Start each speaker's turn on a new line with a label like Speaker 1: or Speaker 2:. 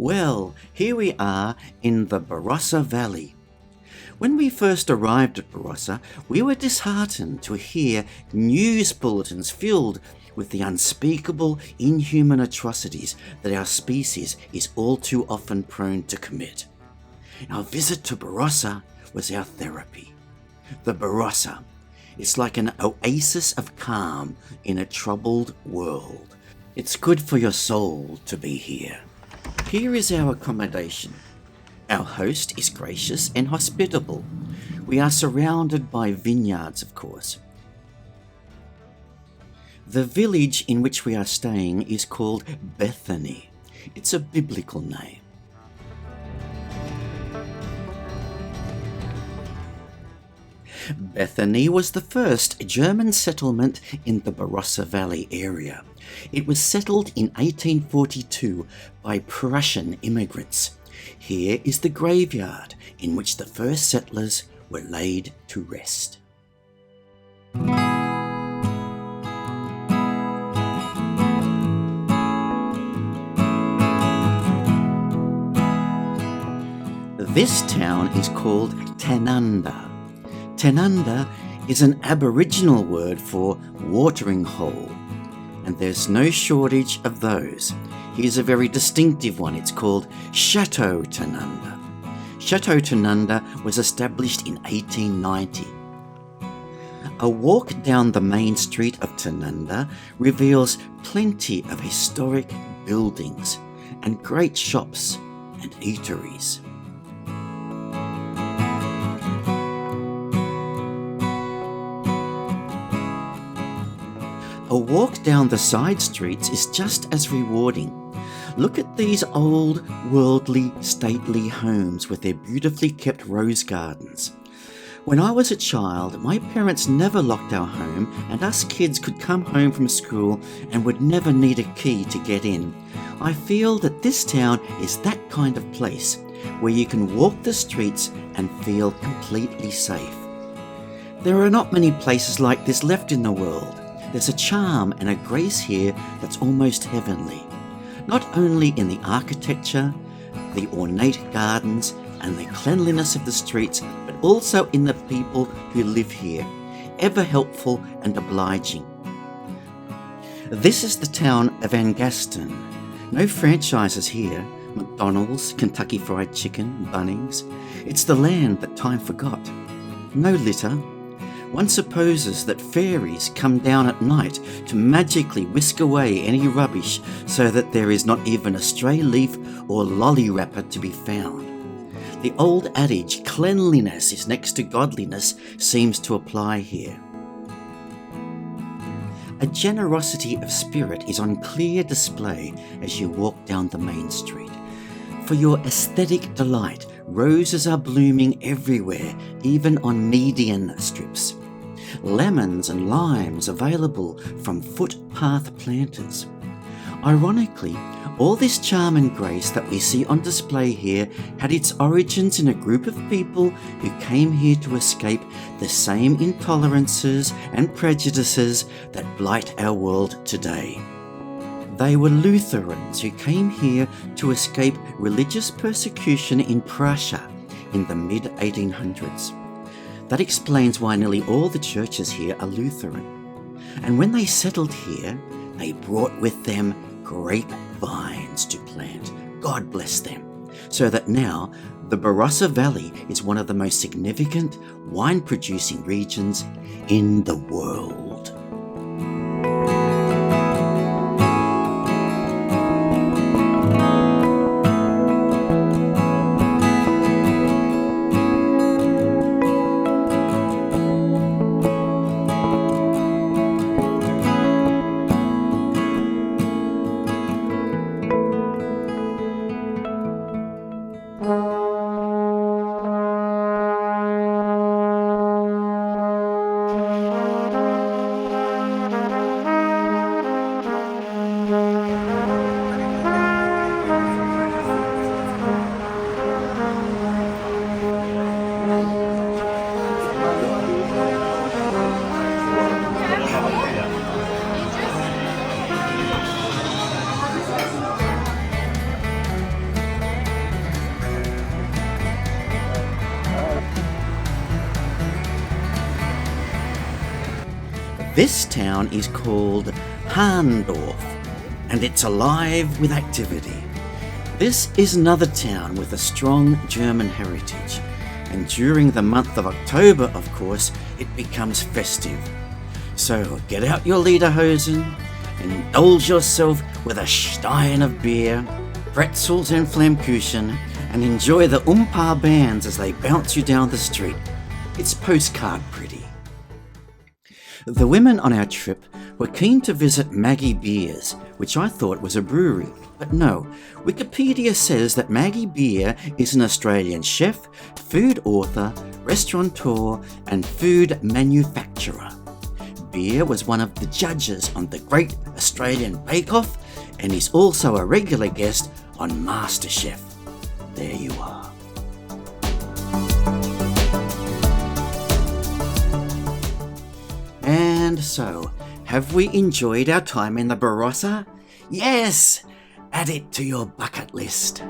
Speaker 1: Well, here we are in the Barossa Valley. When we first arrived at Barossa, we were disheartened to hear news bulletins filled with the unspeakable, inhuman atrocities that our species is all too often prone to commit. Our visit to Barossa was our therapy. The Barossa. It's like an oasis of calm in a troubled world. It's good for your soul to be here. Here is our accommodation. Our host is gracious and hospitable. We are surrounded by vineyards, of course. The village in which we are staying is called Bethany. It's a biblical name. Bethany was the first German settlement in the Barossa Valley area. It was settled in 1842 by Prussian immigrants. Here is the graveyard in which the first settlers were laid to rest. This town is called Tanunda. Tanunda is an Aboriginal word for watering hole, and there's no shortage of those. Here's a very distinctive one. It's called Chateau Tanunda. Chateau Tanunda was established in 1890. A walk down the main street of Tanunda reveals plenty of historic buildings and great shops and eateries. A walk down the side streets is just as rewarding. Look at these old, worldly, stately homes with their beautifully kept rose gardens. When I was a child, my parents never locked our home, and us kids could come home from school and would never need a key to get in. I feel that this town is that kind of place where you can walk the streets and feel completely safe. There are not many places like this left in the world. There's a charm and a grace here that's almost heavenly, not only in the architecture, the ornate gardens, and the cleanliness of the streets, but also in the people who live here, ever helpful and obliging. This is the town of Angaston. No franchises here. McDonald's, Kentucky Fried Chicken, Bunnings. It's the land that time forgot. No litter. One supposes that fairies come down at night to magically whisk away any rubbish so that there is not even a stray leaf or lolly wrapper to be found. The old adage, cleanliness is next to godliness, seems to apply here. A generosity of spirit is on clear display as you walk down the main street. For your aesthetic delight, roses are blooming everywhere, even on median strips. Lemons and limes available from footpath planters. Ironically, all this charm and grace that we see on display here had its origins in a group of people who came here to escape the same intolerances and prejudices that blight our world today. They were Lutherans who came here to escape religious persecution in Prussia in the mid-1800s. That explains why nearly all the churches here are Lutheran. And when they settled here, they brought with them grapevines to plant. God bless them. So that now the Barossa Valley is one of the most significant wine-producing regions in the world. This town is called Hahndorf, and it's alive with activity. This is another town with a strong German heritage, and during the month of October, of course, it becomes festive. So get out your lederhosen, indulge yourself with a stein of beer, pretzels and Flammkuchen, and enjoy the Paar bands as they bounce you down the street. It's postcard pretty. The women on our trip were keen to visit Maggie Beers, which I thought was a brewery. But no, Wikipedia says that Maggie Beer is an Australian chef, food author, restaurateur, and food manufacturer. Beer was one of the judges on the Great Australian Bake Off, and is also a regular guest on MasterChef. There you are. And so, have we enjoyed our time in the Barossa? Yes! Add it to your bucket list.